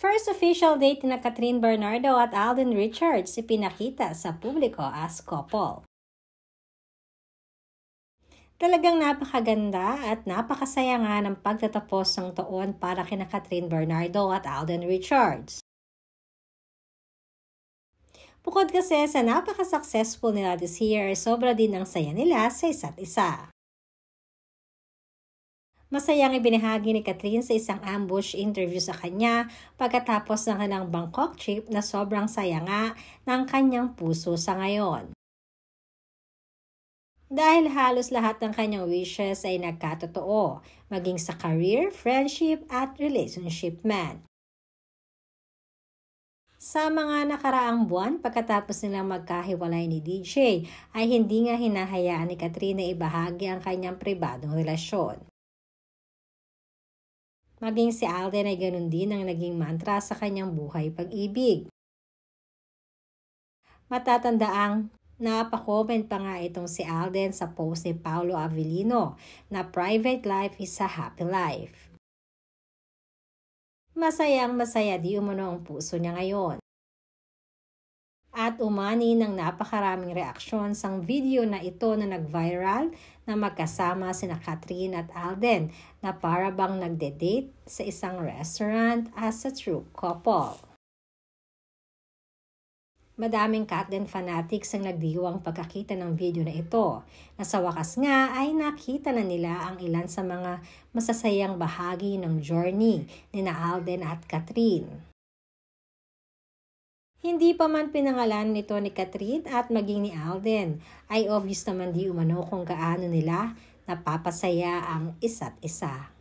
First official date na Catherine Bernardo at Alden Richards ipinakita sa publiko as couple. Talagang napakaganda at napakasaya nga ng pagtatapos ng taon para kina Catherine Bernardo at Alden Richards. Bukod kasi sa napaka-successful nila this year, sobra din ang saya nila sa isa't isa. Masayang ibinahagi ni Catherine sa isang ambush interview sa kanya pagkatapos ng kanilang Bangkok trip na sobrang saya nga ng kanyang puso sa ngayon. Dahil halos lahat ng kanyang wishes ay nagkatotoo, maging sa career, friendship at relationship man. Sa mga nakaraang buwan pagkatapos nilang magkahiwalay ni DJ, ay hindi nga hinahayaan ni Catherine na ibahagi ang kanyang pribadong relasyon. Maging si Alden ay ganun din ang naging mantra sa kanyang buhay pag-ibig. Matatandaang napakomment pa nga itong si Alden sa post ni Paolo Avellino na private life is a happy life. Masayang masaya di umano ang puso niya ngayon. At umani ng napakaraming reaksyon sa video na ito na nag-viral na magkasama sina Catherine at Alden na para bang nagde-date sa isang restaurant as a true couple. Madaming Catherine fanatics ang nagdiwang pagkakita ng video na ito, na sa wakas nga ay nakita na nila ang ilan sa mga masasayang bahagi ng journey ni Alden at Catherine. Hindi pa man pinangalan nito ni Catherine at maging ni Alden, ay obvious naman di umano kung gaano nila napapasaya ang isa't isa.